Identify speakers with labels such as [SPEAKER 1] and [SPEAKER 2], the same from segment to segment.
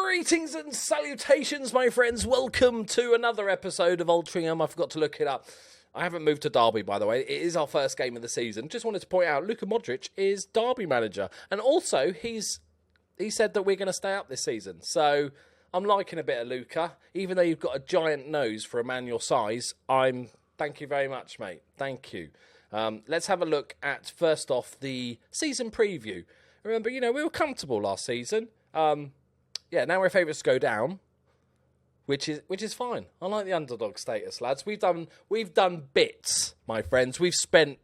[SPEAKER 1] Greetings and salutations, my friends. Welcome to another episode of Altrincham. I forgot to look it up. I haven't moved to Derby, by the way. It is our first game of the season. Just wanted to point out, Luka Modric is Derby manager. And also, he said that we're going to stay up this season. So, I'm liking a bit of Luka. Even though you've got a giant nose for a man your size, thank you very much, mate. Thank you. Let's have a look at, first off, the season preview. Remember, we were comfortable last season. Now we're favourites to go down, which is fine. I like the underdog status, lads. We've done bits, my friends. We've spent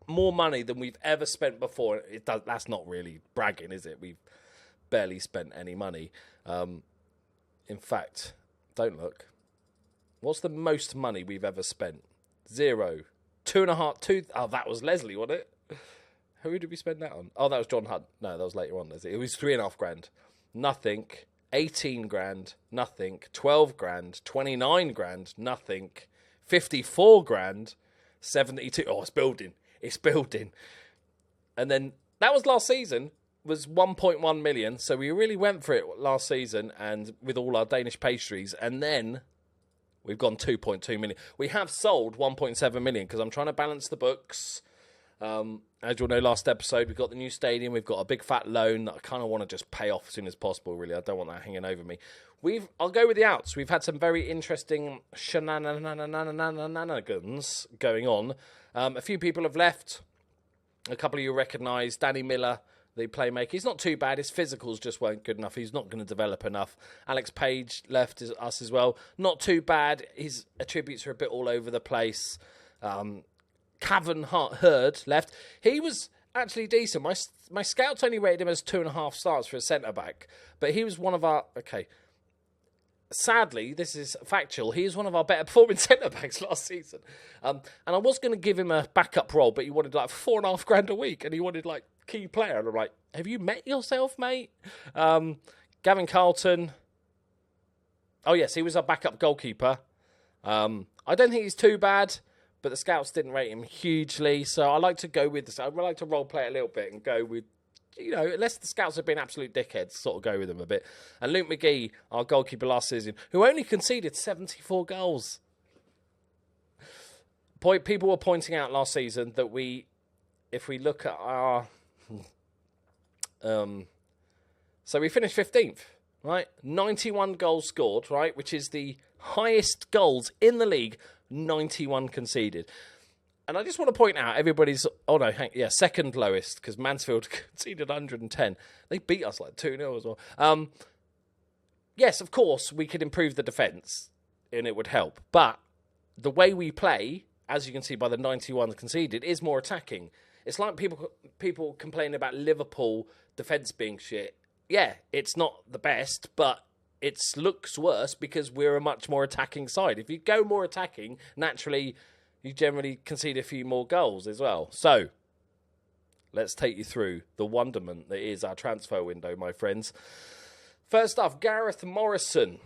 [SPEAKER 1] more money than we've ever spent before. That's not really bragging, is it? We've barely spent any money. In fact, don't look. What's the most money we've ever spent? 0. 2.5. 2. Oh, that was Leslie, wasn't it? Who did we spend that on? Oh, that was John Hunt. No, that was later on, Leslie. It was 3.5 grand. Nothing. 18 grand. Nothing. 12 grand. 29 grand. Nothing. 54 grand. 72. Oh, it's building. It's building. And then that was last season. Was 1.1 million. So we really went for it last season, and with all our Danish pastries. And then we've gone 2.2 million. We have sold 1.7 million because I'm trying to balance the books. As you'll know, last episode, we've got the new stadium. We've got a big fat loan that I kind of want to just pay off as soon as possible, really. I don't want that hanging over me. I'll go with the outs. We've had some very interesting shenanigans going on. A few people have left. A couple of you recognise Danny Miller, the playmaker. He's not too bad. His physicals just weren't good enough. He's not going to develop enough. Alex Page left us as well. Not too bad. His attributes are a bit all over the place. Cavan Hurd left. He was actually decent. My scouts only rated him as 2.5 stars for a centre-back. But he was one of our... Okay. Sadly, this is factual. He was one of our better performing centre-backs last season. And I was going to give him a backup role, but he wanted like 4.5 grand a week. And he wanted like key player. And I'm like, have you met yourself, mate? Gavin Carlton. Oh, yes, he was our backup goalkeeper. I don't think he's too bad. But the scouts didn't rate him hugely, so I like to go with this. I like to role play a little bit and go with, unless the scouts have been absolute dickheads, sort of go with them a bit. And Luke McGee, our goalkeeper last season, who only conceded 74 goals. People were pointing out last season that if we look at our, so we finished 15th, right? 91 goals scored, right, which is the highest goals in the league. 91 conceded. And I just want to point out, second lowest, because Mansfield conceded 110. They beat us like 2-0 as well. Yes, of course, we could improve the defence, and it would help. But the way we play, as you can see by the 91 conceded, is more attacking. It's like people complaining about Liverpool defence being shit. Yeah, it's not the best, but it looks worse because we're a much more attacking side. If you go more attacking, naturally, you generally concede a few more goals as well. So, let's take you through the wonderment that is our transfer window, my friends. First off, Gareth Morrison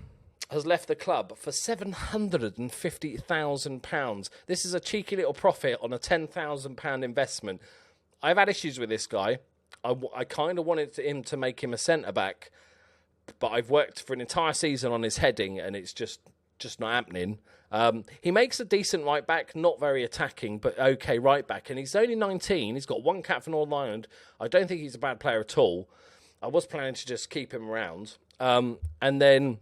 [SPEAKER 1] has left the club for £750,000. This is a cheeky little profit on a £10,000 investment. I've had issues with this guy. I kind of wanted him to make him a centre-back, but I've worked for an entire season on his heading, and it's just not happening. He makes a decent right-back, not very attacking, but okay right-back. And he's only 19. He's got 1 cap for Northern Ireland. I don't think he's a bad player at all. I was planning to just keep him around. And then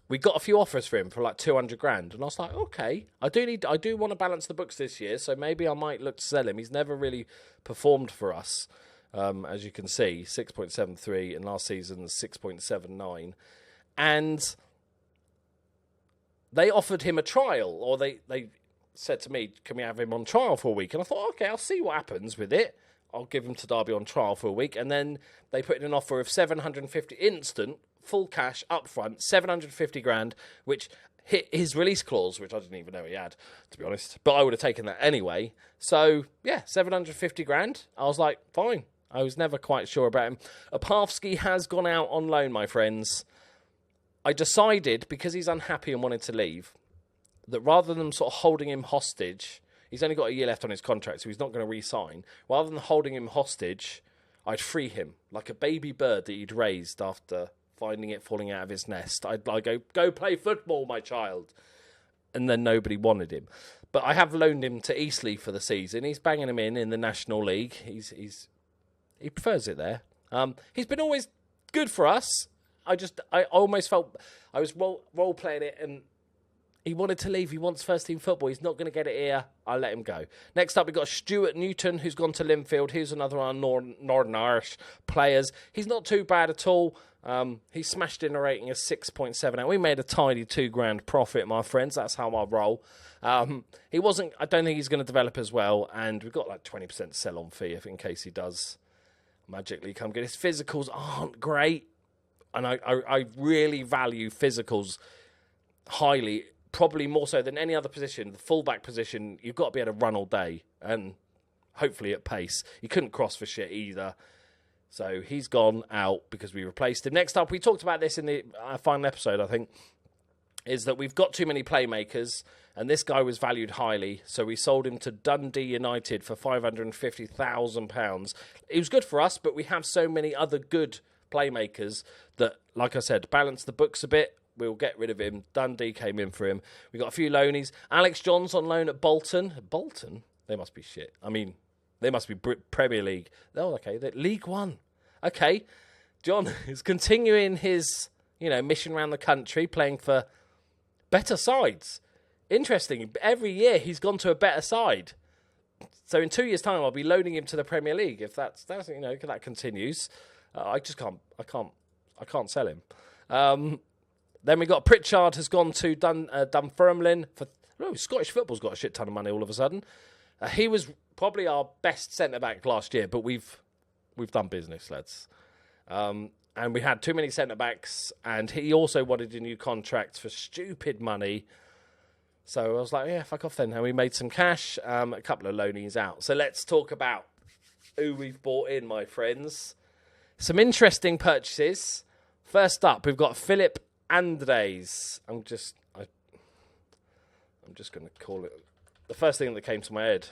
[SPEAKER 1] we got a few offers for him for like 200 grand. And I was like, okay, I do want to balance the books this year, so maybe I might look to sell him. He's never really performed for us. As you can see, 6.73, and last season's 6.79. And they offered him a trial, or they said to me, can we have him on trial for a week? And I thought, okay, I'll see what happens with it. I'll give him to Derby on trial for a week. And then they put in an offer of 750 instant, full cash, up front, 750 grand, which hit his release clause, which I didn't even know he had, to be honest. But I would have taken that anyway. So, yeah, 750 grand. I was like, fine. I was never quite sure about him. Opavsky has gone out on loan, my friends. I decided, because he's unhappy and wanted to leave, that rather than sort of holding him hostage, he's only got a year left on his contract, so he's not going to re-sign. Rather than holding him hostage, I'd free him like a baby bird that he'd raised after finding it falling out of his nest. I'd like go play football, my child. And then nobody wanted him. But I have loaned him to Eastleigh for the season. He's banging him in the National League. He prefers it there. He's been always good for us. I almost felt I was role playing it, and he wanted to leave. He wants first team football. He's not going to get it here. I'll let him go. Next up, we've got Stuart Newton, who's gone to Linfield. He's another one of our Northern Irish players. He's not too bad at all. He smashed in a rating of 6.78. We made a tidy £2,000 profit, my friends. That's how I roll. He wasn't. I don't think he's going to develop as well. And we've got like 20% sell-on fee in case he does magically come good. His physicals aren't great, and I really value physicals highly. Probably more so than any other position. The fullback position, you've got to be able to run all day and hopefully at pace. You couldn't cross for shit either. So he's gone out because we replaced him. Next up, we talked about this in the final episode, I think, is that we've got too many playmakers, and this guy was valued highly, so we sold him to Dundee United for £550,000. It was good for us, but we have so many other good playmakers that, like I said, balance the books a bit. We'll get rid of him. Dundee came in for him. We got a few loanies. Alex Johns on loan at Bolton. Bolton? They must be shit. I mean, they must be Premier League. Oh, okay. League One. Okay. John is continuing his, mission around the country, playing for better sides. Interesting. Every year he's gone to a better side. So in 2 years' time, I'll be loaning him to the Premier League. If that continues, I can't sell him. Then we got Pritchard has gone to Dunfermline for. Oh, Scottish football's got a shit ton of money all of a sudden. He was probably our best centre back last year, but we've done business, lads. And we had too many centre backs, and he also wanted a new contract for stupid money. So I was like, yeah, fuck off then. And we made some cash, a couple of loanies out. So let's talk about who we've bought in, my friends. Some interesting purchases. First up, we've got Philip Andres. I'm just going to call it the first thing that came to my head.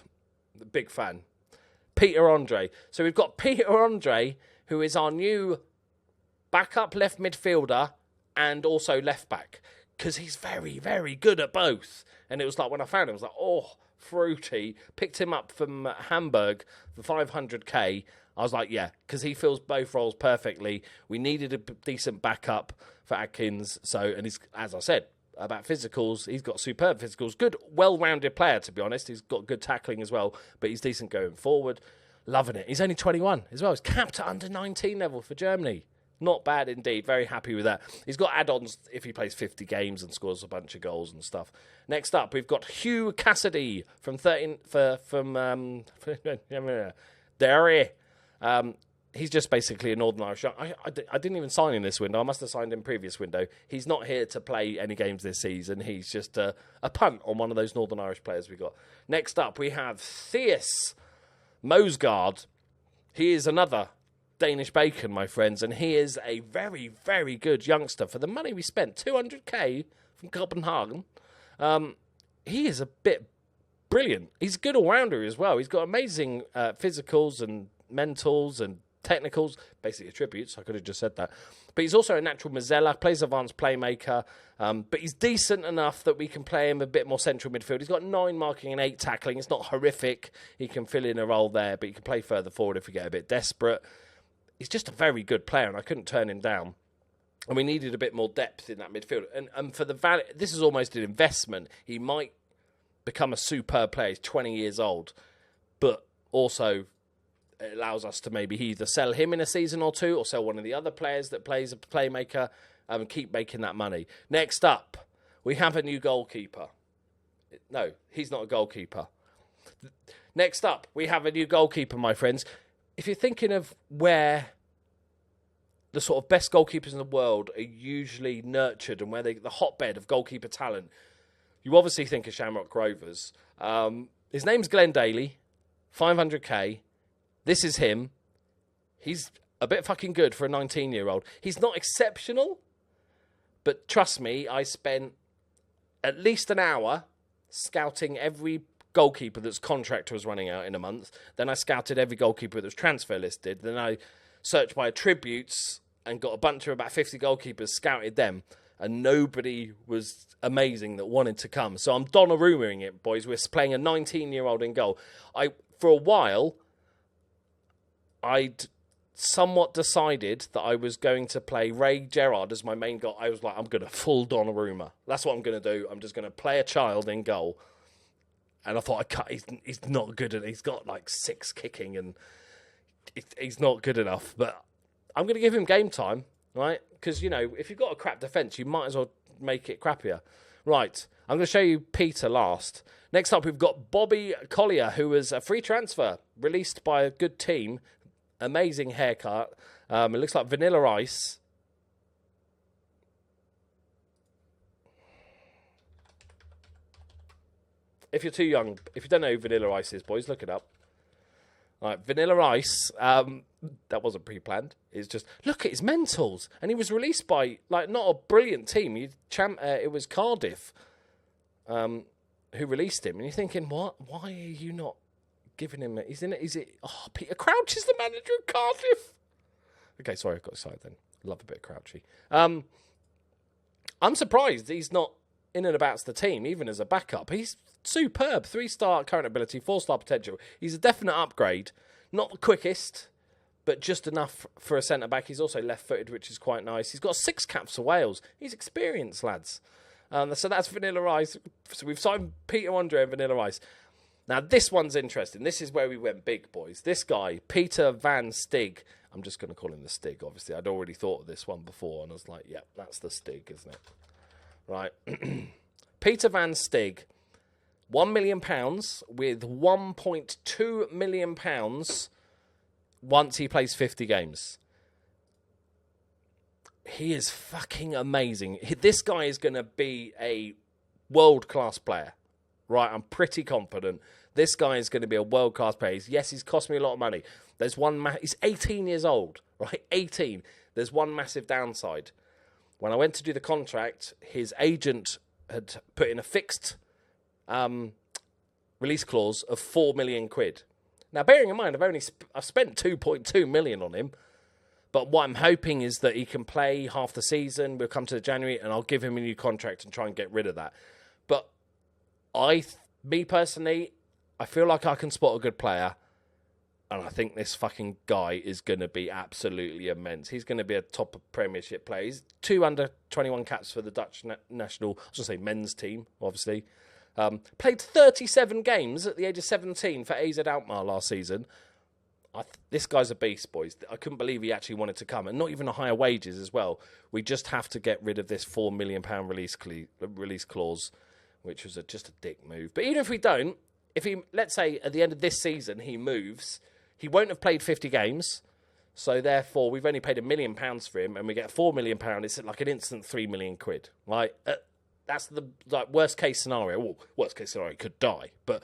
[SPEAKER 1] The big fan. Peter Andre. So we've got Peter Andre, who is our new backup left midfielder and also left back, because he's very, very good at both. And it was like when I found him, I was like, oh, fruity. Picked him up from Hamburg for 500k. I was like, yeah, because he fills both roles perfectly. We needed a decent backup for Atkins. And he's, as I said, about physicals, he's got superb physicals. Good, well-rounded player, to be honest. He's got good tackling as well, but he's decent going forward. Loving it. He's only 21 as well. He's capped at under 19 level for Germany. Not bad indeed. Very happy with that. He's got add-ons if he plays 50 games and scores a bunch of goals and stuff. Next up, we've got Hugh Cassidy from Derry. He's just basically a Northern Irish. I didn't even sign him this window. I must have signed him previous window. He's not here to play any games this season. He's just a punt on one of those Northern Irish players we got. Next up, we have Theus Mosgaard. He is another Danish bacon, my friends, and he is a very, very good youngster. For the money we spent, 200k from Copenhagen, he is a bit brilliant. He's a good all-rounder as well. He's got amazing physicals and mentals and technicals, basically attributes. I could have just said that. But he's also a natural Mazzella, plays advanced playmaker, but he's decent enough that we can play him a bit more central midfield. He's got 9 marking and 8 tackling. It's not horrific. He can fill in a role there, but he can play further forward if we get a bit desperate. He's just a very good player, and I couldn't turn him down. And we needed a bit more depth in that midfield. And for the value, this is almost an investment. He might become a superb player. He's 20 years old, but also it allows us to maybe either sell him in a season or two or sell one of the other players that plays a playmaker and keep making that money. Next up, we have a new goalkeeper. No, he's not a goalkeeper. Next up, we have a new goalkeeper, my friends. If you're thinking of where the sort of best goalkeepers in the world are usually nurtured and where the hotbed of goalkeeper talent, you obviously think of Shamrock Rovers. His name's Glenn Daly, 500k. This is him. He's a bit fucking good for a 19-year-old. He's not exceptional, but trust me, I spent at least an hour scouting every goalkeeper that's contract was running out in a month. Then I scouted every goalkeeper that was transfer listed. Then I searched by attributes and got a bunch of about 50 goalkeepers, scouted them, and nobody was amazing that wanted to come. So I'm Donnarummaing it, boys. We're playing a 19-year-old in goal. For a while, I'd somewhat decided that I was going to play Ray Gerrard as my main goal. I was like, I'm going to full Donnarumma. That's what I'm going to do. I'm just going to play a child in goal. And I thought, he's not good at it. He's got like 6 kicking and he's not good enough. But I'm going to give him game time, right? Because, you know, if you've got a crap defence, you might as well make it crappier. Right, I'm going to show you Peter last. Next up, we've got Bobby Collier, who was a free transfer, released by a good team. Amazing haircut. It looks like Vanilla Ice. If you're too young, if you don't know who Vanilla Ice is, boys, look it up. All right, Vanilla Ice, that wasn't pre-planned. It's just, look at his mentals. And he was released by, like, not a brilliant team. It was Cardiff who released him. And you're thinking, what? Why are you not giving him... Peter Crouch is the manager of Cardiff? Okay, sorry, I got excited then. Love a bit of Crouchy. I'm surprised he's not in and about the team, even as a backup. He's superb. 3-star current ability, 4-star potential. He's a definite upgrade. Not the quickest, but just enough for a centre-back. He's also left-footed, which is quite nice. He's got 6 caps for Wales. He's experienced, lads. So that's Vanilla Ice. So we've signed Peter Andre and Vanilla Ice. Now, this one's interesting. This is where we went big, boys. This guy, Peter Van Stig. I'm just going to call him the Stig, obviously. I'd already thought of this one before, and I was like, yeah, that's the Stig, isn't it? Right. Peter Van Stig, £1 million with £1.2 million once he plays 50 games. He is fucking amazing. This guy is going to be a world-class player. Right, I'm pretty confident this guy is going to be a world-class player. Yes, he's cost me a lot of money. He's 18 years old, right? 18. There's one massive downside. When I went to do the contract, his agent had put in a fixed release clause of £4 million. Now, bearing in mind, I've spent 2.2 million on him. But what I'm hoping is that he can play half the season. We'll come to January, and I'll give him a new contract and try and get rid of that. But me personally, I feel like I can spot a good player, and I think this fucking guy is going to be absolutely immense. He's going to be a top Premiership player. He's 2 under-21 caps for the Dutch national, I was going to say men's team, obviously. Played 37 games at the age of 17 for AZ Alkmaar last season. This guy's a beast, boys. I couldn't believe he actually wanted to come, and not even a higher wages as well. We just have to get rid of this £4 million release clause, which was just a dick move. But even if we don't, let's say at the end of this season he moves, he won't have played 50 games, so therefore we've only paid £1 million for him, and we get £4 million. It's like an instant £3 million, right? That's the worst case scenario. Well, worst case scenario, he could die, but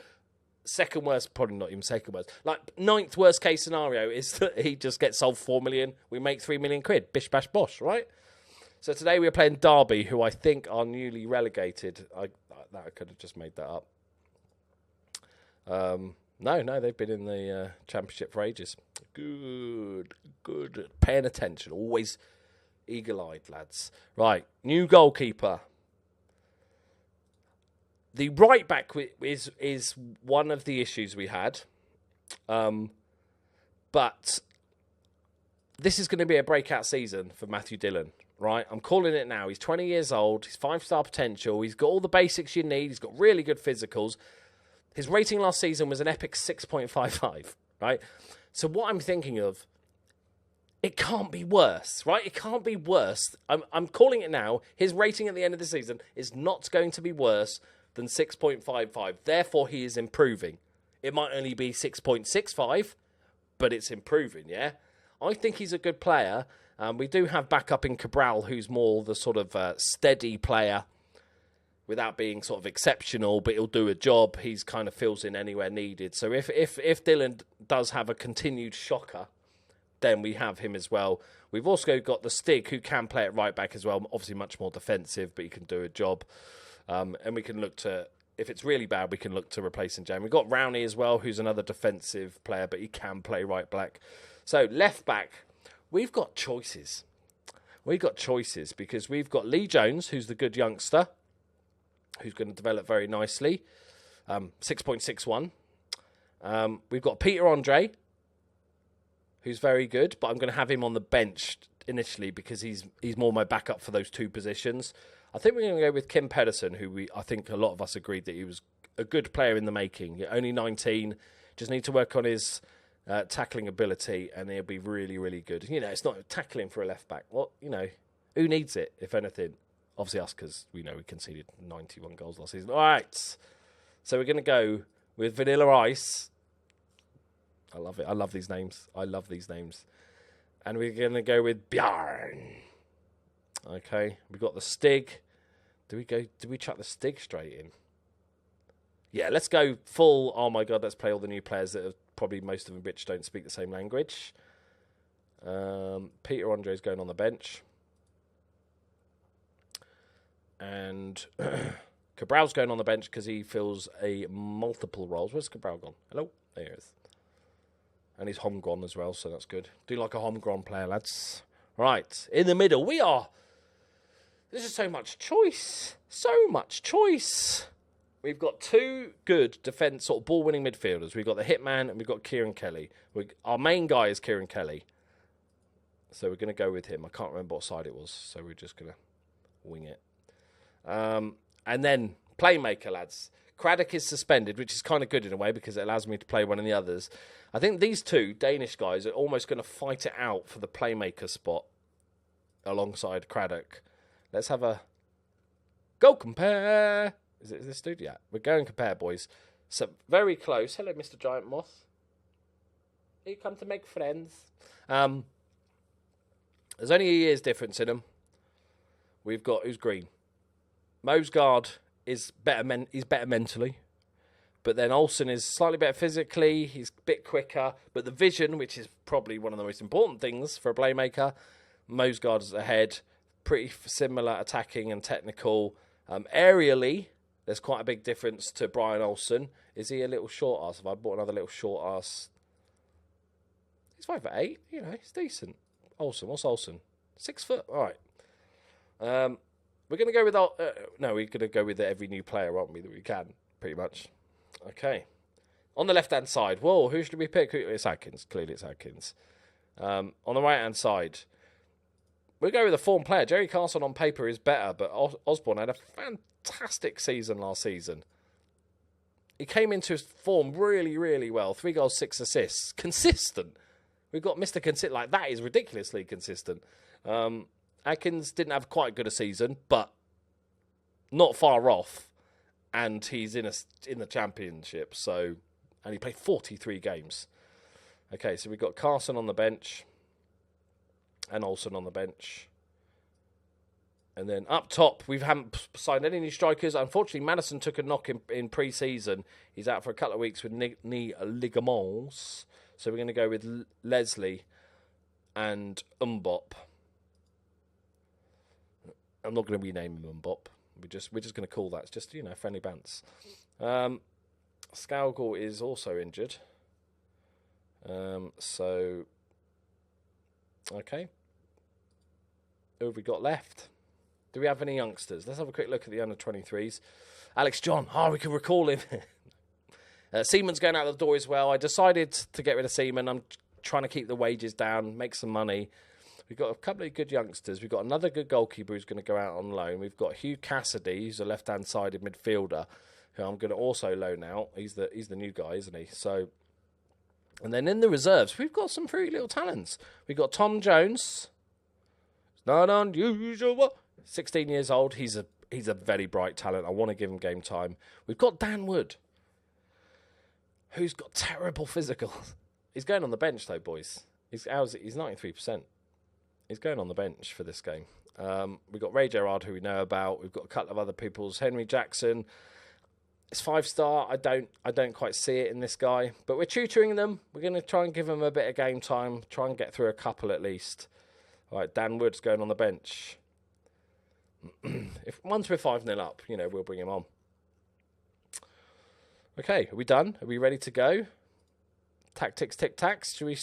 [SPEAKER 1] second worst, probably not even second worst. Like 9th worst case scenario is that he just gets sold £4 million. We make £3 million. Bish bash bosh, right? So today we're playing Derby, who I think are newly relegated. I could have just made that up. No, they've been in the Championship for ages. Good. Paying attention. Always eagle-eyed, lads. Right, new goalkeeper. The right back is one of the issues we had. But this is going to be a breakout season for Matthew Dillon. Right, I'm calling it now. He's 20 years old. He's 5-star potential. He's got all the basics you need. He's got really good physicals. His rating last season was an epic 6.55, right? So what I'm thinking of, it can't be worse, right? It can't be worse. I'm calling it now. His rating at the end of the season is not going to be worse than 6.55. Therefore, he is improving. It might only be 6.65, but it's improving, yeah? I think he's a good player. We do have backup in Cabral, who's more the sort of steady player without being sort of exceptional, but he'll do a job. He's kind of fills in anywhere needed. So if Dillon does have a continued shocker, then we have him as well. We've also got the Stig, who can play at right back as well. Obviously much more defensive, but he can do a job. And we can look to, if it's really bad, we can look to replace him. We've got Rowney as well, who's another defensive player, but he can play right back. So left back, we've got choices. We've got choices because we've got Lee Jones, who's the good youngster, who's going to develop very nicely. 6.61. We've got Peter Andre, who's very good, but I'm going to have him on the bench initially because he's more my backup for those two positions. I think we're going to go with Kim Pedersen, who I think a lot of us agreed that he was a good player in the making. Only 19, just need to work on his tackling ability, and he'll be really, really good. You know, it's not tackling for a left back. What, you know, who needs it, if anything? Obviously us, because we know we conceded 91 goals last season. All right, so we're going to go with Vanilla Ice. I love it. I love these names. And we're going to go with Bjarn. Okay, we've got the Stig. Do we chuck the Stig straight in? Yeah, let's go full. Oh my God, let's play all the new players that are probably most of them which don't speak the same language. Peter Andre's going on the bench. And Cabral's going on the bench because he fills a multiple roles. Where's Cabral gone? Hello? There he is. And he's homegrown as well, so that's good. Do like a homegrown player, lads. Right, in the middle, there's just so much choice. We've got two good defence, sort of ball-winning midfielders. We've got the Hitman and we've got Kieran Kelly. Our main guy is Kieran Kelly. So we're going to go with him. I can't remember what side it was, so we're just going to wing it. And then, playmaker, lads. Craddock is suspended, which is kind of good in a way because it allows me to play one of the others. I think these two Danish guys are almost going to fight it out for the playmaker spot alongside Craddock. Let's have a go compare. Is this dude? Yeah, we're going compare, boys. So very close. Hello, Mr. Giant Moth. You come to make friends. There's only a year's difference in them. We've got who's green. Mosgaard is better. He's better mentally, but then Olsen is slightly better physically. He's a bit quicker, but the vision, which is probably one of the most important things for a playmaker, Mosgaard is ahead. Pretty similar attacking and technical. Aerially, there's quite a big difference to Brian Olsen. Is he a little short ass? Have I bought another little short ass? He's 5'8". You know, he's decent. Olsen, what's Olsen? 6 foot. All right. We're going to go with we're going to go with every new player, aren't we? That we can, pretty much. Okay. On the left-hand side, whoa, who should we pick? It's Atkins. Clearly, it's Atkins. On the right-hand side, we'll go with a form player. Jerry Carson on paper is better, but Osborne had a fantastic season last season. He came into his form really, really well. 3 goals, 6 assists. Consistent. We've got Mr. Consistent. Like, that is ridiculously consistent. Atkins didn't have quite good a season, but not far off. And he's in the championship, and he played 43 games. Okay, so we've got Carson on the bench and Olsen on the bench. And then up top, we haven't signed any new strikers. Unfortunately, Madison took a knock in pre-season. He's out for a couple of weeks with knee ligaments. So we're going to go with Leslie and Mbop. I'm not going to rename him Mbop. We're just going to call that. It's just, friendly bants. Scougall is also injured. Okay. Who have we got left? Do we have any youngsters? Let's have a quick look at the under-23s. Alex John. We can recall him. Seaman's going out the door as well. I decided to get rid of Seaman. I'm trying to keep the wages down, make some money. We've got a couple of good youngsters. We've got another good goalkeeper who's going to go out on loan. We've got Hugh Cassidy, who's a left-hand sided midfielder, who I'm going to also loan out. He's the new guy, isn't he? So, and then in the reserves, we've got some pretty little talents. We've got Tom Jones. It's not unusual. 16 years old. He's a very bright talent. I want to give him game time. We've got Dan Wood, who's got terrible physical. He's going on the bench though, boys. He's 93%. He's going on the bench for this game. We've got Ray Gerard, who we know about. We've got a couple of other peoples. Henry Jackson. It's 5-star. I don't quite see it in this guy, but we're tutoring them. We're going to try and give them a bit of game time. Try and get through a couple at least. All right, Dan Wood's going on the bench. Once we're 5-0 up, we'll bring him on. Okay, are we done? Are we ready to go? Tactics, tic-tacs. Should we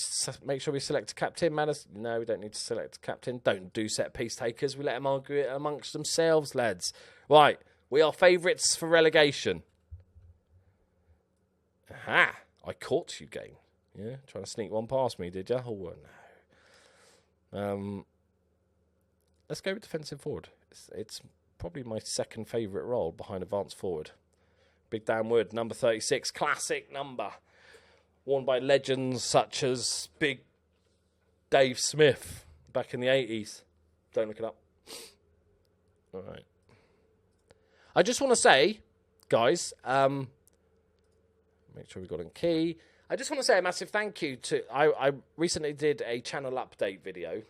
[SPEAKER 1] make sure we select a captain? No, we don't need to select a captain. Don't do set-piece takers. We let them argue it amongst themselves, lads. Right, we are favourites for relegation. Aha, I caught you, game. Yeah, trying to sneak one past me, did you? Oh, no. Let's go with defensive forward. It's probably my second favourite role behind advanced forward. Big Dan Wood, number 36, classic number. Worn by legends such as Big Dave Smith back in the 80s. Don't look it up. All right. I just want to say, guys, make sure we got in key. I just want to say a massive thank you to... I recently did a channel update video,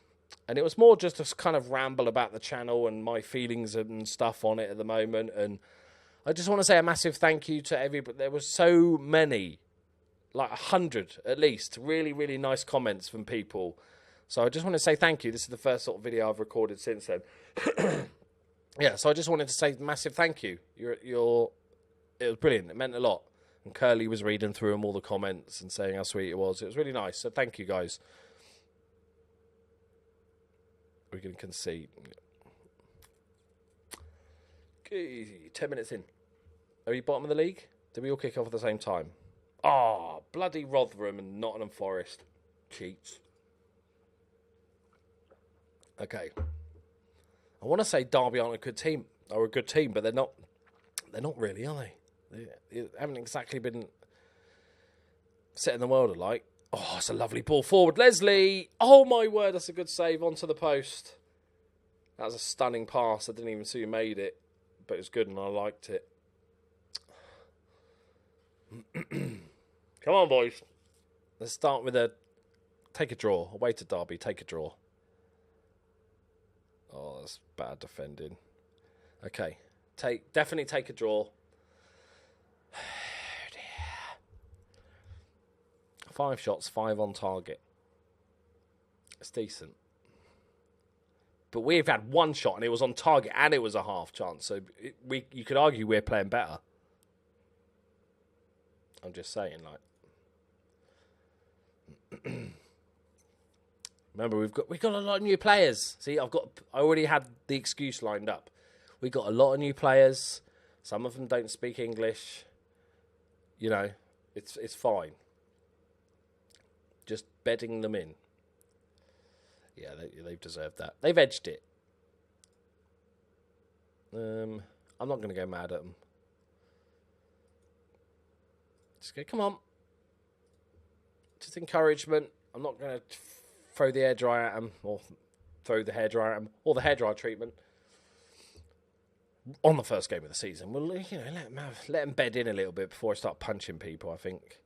[SPEAKER 1] and it was more just a kind of ramble about the channel and my feelings and stuff on it at the moment. And I just want to say a massive thank you to everybody. There were so many, like 100 at least, really, really nice comments from people. So I just want to say thank you. This is the first sort of video I've recorded since then. Yeah, so I just wanted to say massive thank you. It was brilliant. It meant a lot. And Curly was reading through them, all the comments and saying how sweet it was. It was really nice. So thank you, guys. We're going to concede. Okay, 10 minutes in. Are we bottom of the league? Did we all kick off at the same time? Oh, bloody Rotherham and Nottingham Forest. Cheats. Okay. I want to say Derby aren't a good team. Or a good team, but they're not. They're not really, are they? They haven't exactly been setting the world alight. Oh, it's a lovely ball forward. Leslie! Oh, my word, that's a good save onto the post. That was a stunning pass. I didn't even see who made it, but it was good and I liked it. Come on, boys. Let's start with take a draw. Away to Derby, take a draw. Oh, that's bad defending. Okay, definitely take a draw. 5 shots, 5 on target. It's decent. But we've had 1 shot and it was on target and it was a half chance. So you could argue we're playing better. I'm just saying, like. Remember, we've got a lot of new players. See, I already had the excuse lined up. We got a lot of new players. Some of them don't speak English. You know, it's fine. Just bedding them in. Yeah, they've deserved that. They've edged it. I'm not going to go mad at them. Just go, come on. Just encouragement. I'm not going to throw the hairdryer at them or throw the hairdryer at them or the hairdryer treatment on the first game of the season. Well, you know, let them bed in a little bit before I start punching people, I think.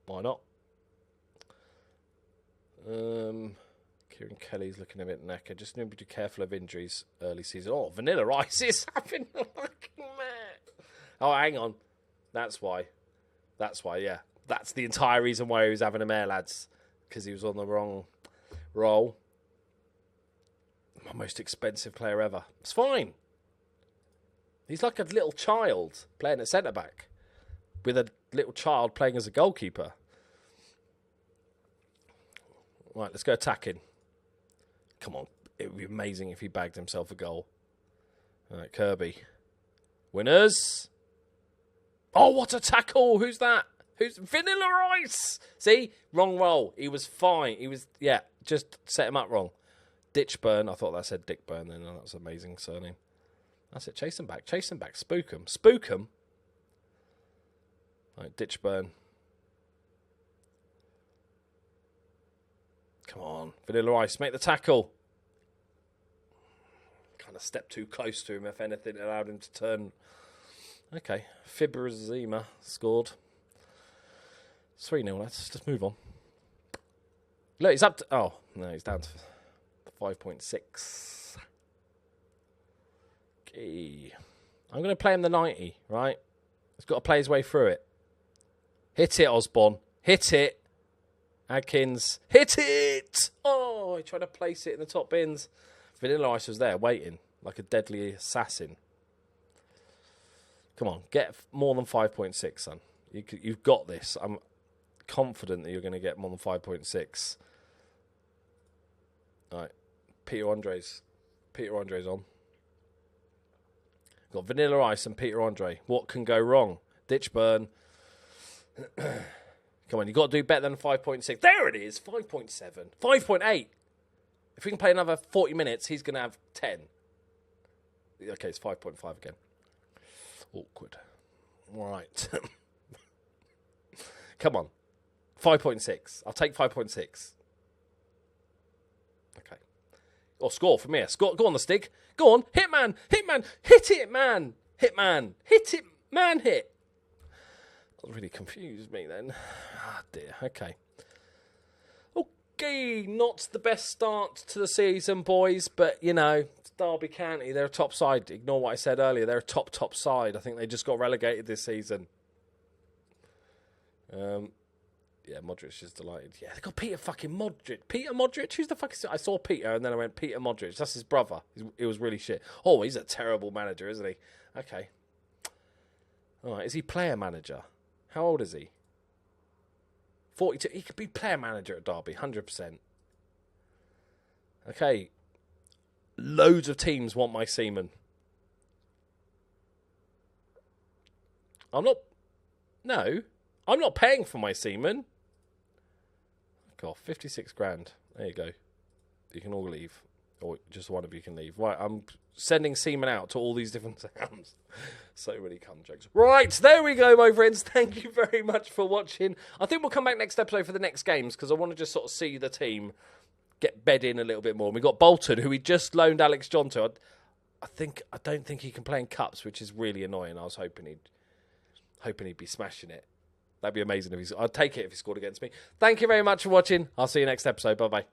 [SPEAKER 1] Why not? Kieran Kelly's looking a bit knackered. Just need to be careful of injuries early season. Oh, Vanilla Ice is having a fucking mad. Oh, hang on. That's why, yeah. That's the entire reason why he was having a mare, lads. Because he was on the wrong roll. My most expensive player ever. It's fine. He's like a little child playing at centre-back. With a little child playing as a goalkeeper. Right, let's go attacking. Come on. It would be amazing if he bagged himself a goal. All right, Kirby. Winners. Oh, what a tackle. Who's that? Who's Vanilla Ice? See? Wrong role. He was fine. He was, yeah, just set him up wrong. Ditchburn. I thought that said Dickburn then. That's an amazing surname. That's it. Chase him back. Chase him back. Spook him. Spook him. Right, Ditchburn. Come on. Vanilla Ice. Make the tackle. Kind of stepped too close to him, if anything. It allowed him to turn. Okay. Fibrazima scored. 3-0, let's just move on. Look, he's up to... Oh, no, he's down to 5.6. Okay. I'm going to play him the 90, right? He's got to play his way through it. Hit it, Osborne. Hit it. Adkins. Hit it! Oh, he tried to place it in the top bins. Vanilla Ice was there, waiting, like a deadly assassin. Come on, get more than 5.6, son. You've got this. I'm confident that you're going to get more than 5.6. All right, Peter Andre's on. Got Vanilla Ice and Peter Andre. What can go wrong? Ditch burn. Come on, you've got to do better than 5.6. There it is, 5.7. 5.8. If we can play another 40 minutes, he's going to have 10. Okay, it's 5.5 again. Awkward. Right. Come on. 5.6. I'll take 5.6. Okay. Or score from here. Score. Go on, the Stig. Go on. Hit, man. Hit, man. Hit it, man. Hit, man. Hit it, man. Hit. That really confused me then. Ah, dear. Okay. Okay. Not the best start to the season, boys. But, you know, it's Derby County. They're a top side. Ignore what I said earlier. They're a top side. I think they just got relegated this season. Yeah, Modric is delighted. Yeah, they got Peter fucking Modric. Peter Modric? Who's the fuck is it? I saw Peter and then I went, Peter Modric. That's his brother. He was really shit. Oh, he's a terrible manager, isn't he? Okay. All right, is he player manager? How old is he? 42. He could be player manager at Derby, 100%. Okay. Loads of teams want my seaman. No, I'm not paying for my seaman. God, 56 grand. There you go. You can all leave. Or just one of you can leave. Right, I'm sending seamen out to all these different towns. So many cum jokes. Right, there we go, my friends. Thank you very much for watching. I think we'll come back next episode for the next games because I want to just sort of see the team get bed in a little bit more. We've got Bolton, who we just loaned Alex John to. I don't think he can play in cups, which is really annoying. I was hoping he'd be smashing it. That'd be amazing if I'd take it if he scored against me. Thank you very much for watching. I'll see you next episode. Bye-bye.